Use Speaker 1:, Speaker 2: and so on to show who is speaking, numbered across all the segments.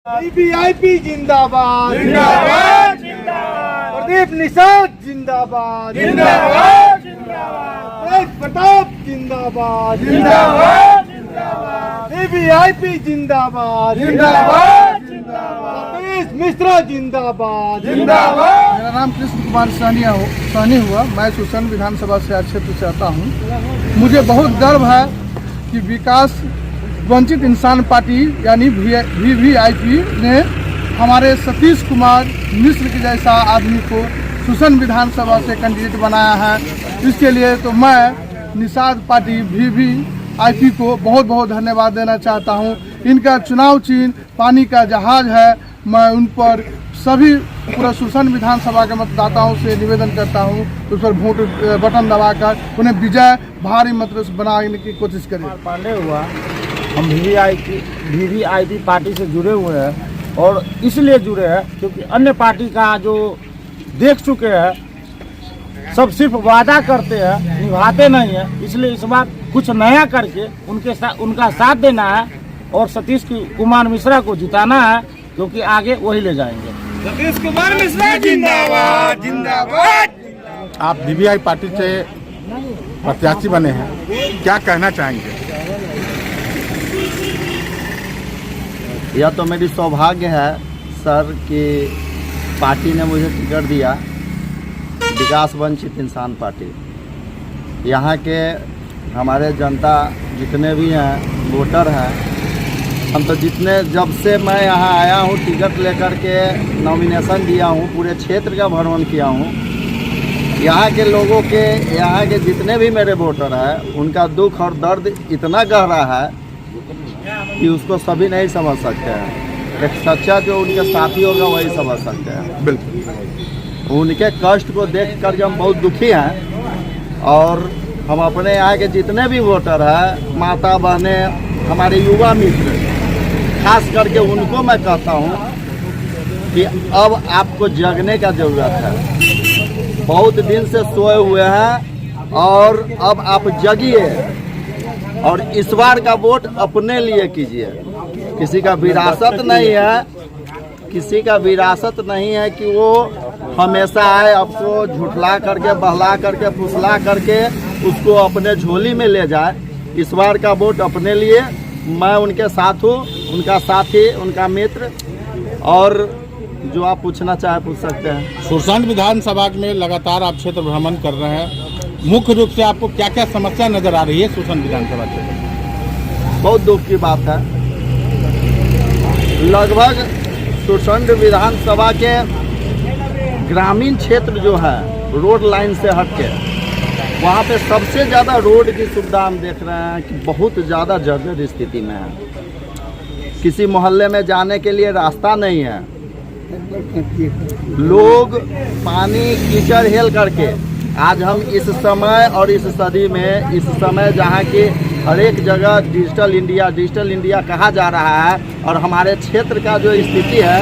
Speaker 1: VVIP जिंदाबाद
Speaker 2: जिंदाबाद जिंदाबाद।
Speaker 1: प्रदीप निषाद जिंदाबाद
Speaker 2: जिंदाबाद जिंदाबाद
Speaker 1: तेज प्रताप जिंदाबाद
Speaker 2: जिंदाबाद जिंदाबाद
Speaker 1: वीवीआईपी जिंदाबाद
Speaker 2: जिंदाबाद जिंदाबाद
Speaker 1: सतीश मिश्रा जिंदाबाद
Speaker 2: जिंदाबाद।
Speaker 3: मेरा नाम कृष्ण कुमार साहनी हुआ। मैं सुसन विधानसभा से क्षेत्र से आता हूँ। मुझे बहुत गर्व है कि विकास वंचित इंसान पार्टी यानी वीवीआईपी ने हमारे सतीश कुमार मिश्र के जैसा आदमी को सुसन विधानसभा से कैंडिडेट बनाया है। इसके लिए तो मैं निषाद पार्टी वीवीआईपी को बहुत बहुत धन्यवाद देना चाहता हूं। इनका चुनाव चिन्ह पानी का जहाज है। मैं उन पर सभी पूरा सुसन विधानसभा के मतदाताओं से निवेदन करता हूं उस पर वोट बटन दबाकर उन्हें विजय भारी मत से बनाने की कोशिश करें।
Speaker 4: पांडे हुआ, हम वीवीआईपी पार्टी से जुड़े हुए हैं और इसलिए जुड़े हैं क्योंकि अन्य पार्टी का जो देख चुके हैं सब सिर्फ वादा करते हैं, निभाते नहीं हैं। इसलिए इस बार कुछ नया करके उनका साथ देना है और सतीश कुमार मिश्रा को जिताना है क्योंकि आगे वही ले जाएंगे।
Speaker 2: सतीश कुमार मिश्रा जिंदाबाद जिंदाबाद।
Speaker 5: आप वीवीआई पार्टी से प्रत्याशी बने हैं, क्या कहना चाहेंगे?
Speaker 6: यह तो मेरी सौभाग्य है सर कि पार्टी ने मुझे टिकट दिया, विकास वंचित इंसान पार्टी। यहाँ के हमारे जनता जितने भी हैं वोटर हैं, हम तो जब से मैं यहाँ आया हूँ टिकट लेकर के नॉमिनेशन दिया हूँ, पूरे क्षेत्र का भ्रमण किया हूँ। यहाँ के लोगों के, यहाँ के जितने भी मेरे वोटर हैं उनका दुख और दर्द इतना गहरा है कि उसको सभी नहीं समझ सकते हैं। एक सच्चा जो उनके साथी होगा वही समझ सकते हैं।
Speaker 5: बिल्कुल।
Speaker 6: उनके कष्ट को देखकर हम बहुत दुखी हैं और हम अपने यहाँ के जितने भी वोटर हैं, माता बहनें, हमारे युवा मित्र, खास करके उनको मैं कहता हूँ कि अब आपको जगने का ज़रूरत है। बहुत दिन से सोए हुए हैं और अब आप जगिए और इस बार का वोट अपने लिए कीजिए। किसी का विरासत नहीं है, किसी का विरासत नहीं है कि वो हमेशा आए आपको झुठला करके, बहला करके, फुसला करके उसको अपने झोली में ले जाए। इस बार का वोट अपने लिए। मैं उनके साथ हूँ, उनका साथी, उनका मित्र। और जो आप पूछना चाहे पूछ सकते हैं।
Speaker 5: सुरसंड विधानसभा में लगातार आप क्षेत्र भ्रमण कर रहे हैं, मुख्य रूप से आपको क्या क्या समस्या नजर आ रही है सुरसंड विधानसभा क्षेत्र?
Speaker 6: बहुत दुख की बात है, लगभग सुरसंड विधानसभा के ग्रामीण क्षेत्र जो है रोड लाइन से हट के, वहाँ पे सबसे ज़्यादा रोड की सुविधा हम देख रहे हैं कि बहुत ज़्यादा जर्जर स्थिति में है। किसी मोहल्ले में जाने के लिए रास्ता नहीं है। लोग पानी कीचड़ हेल करके, आज हम इस समय और इस सदी में, इस समय जहाँ की हर एक जगह डिजिटल इंडिया कहा जा रहा है और हमारे क्षेत्र का जो स्थिति है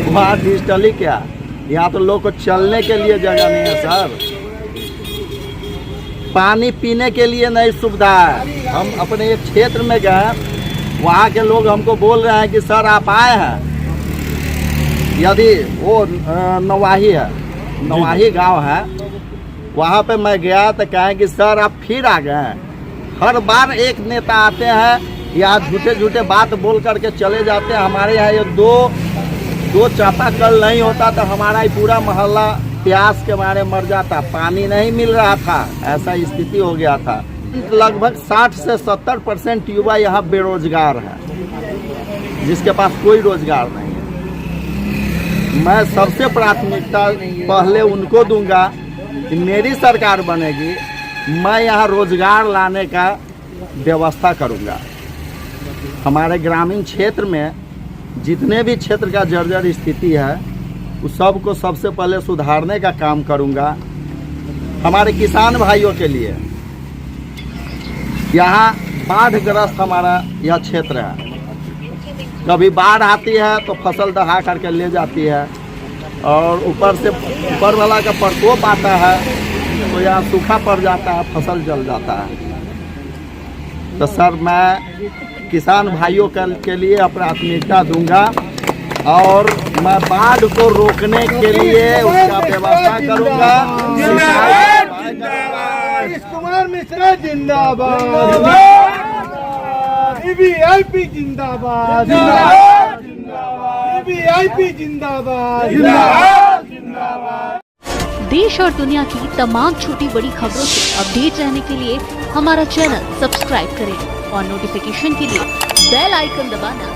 Speaker 6: वहाँ डिजिटली क्या, यहाँ तो लोग को चलने के लिए जगह नहीं है सर, पानी पीने के लिए नहीं सुविधा है। हम अपने एक क्षेत्र में गए, वहाँ के लोग हमको बोल रहे हैं कि सर आप आए हैं, यदि वो नवाही गांव है, वहाँ पे मैं गया तो कहें कि सर आप फिर आ गए हैं। हर बार एक नेता आते हैं या झूठे बात बोल करके चले जाते हैं। हमारे यहाँ ये दो चापाकल नहीं होता तो हमारा ही पूरा मोहल्ला प्यास के मारे मर जाता, पानी नहीं मिल रहा था, ऐसा स्थिति हो गया था। लगभग 60 से 70% युवा यहाँ बेरोजगार है, जिसके पास कोई रोजगार नहीं है। मैं सबसे प्राथमिकता पहले उनको दूंगा कि मेरी सरकार बनेगी, मैं यहाँ रोजगार लाने का व्यवस्था करूँगा। हमारे ग्रामीण क्षेत्र में जितने भी क्षेत्र का जर्जर स्थिति है उस सब को सबसे पहले सुधारने का काम करूँगा। हमारे किसान भाइयों के लिए यहाँ बाढ़ग्रस्त हमारा यह क्षेत्र है। कभी बाढ़ आती है तो फसल दहा करके ले जाती है और ऊपर से ऊपर वाला का प्रकोप आता है तो यहाँ सूखा पड़ जाता है, फसल जल जाता है। तो सर मैं किसान भाइयों के लिए प्राथमिकता दूंगा और मैं बाढ़ को रोकने के लिए उसका व्यवस्था करूंगा।
Speaker 1: नीतीश कुमार मिश्रा जिंदाबाद, वीवीआईपी जिंदाबाद, वीवीआईपी जिंदाबाद।
Speaker 7: देश और दुनिया की तमाम छोटी बड़ी खबरों से अपडेट रहने के लिए हमारा चैनल सब्सक्राइब करें और नोटिफिकेशन के लिए बेल आइकन दबाना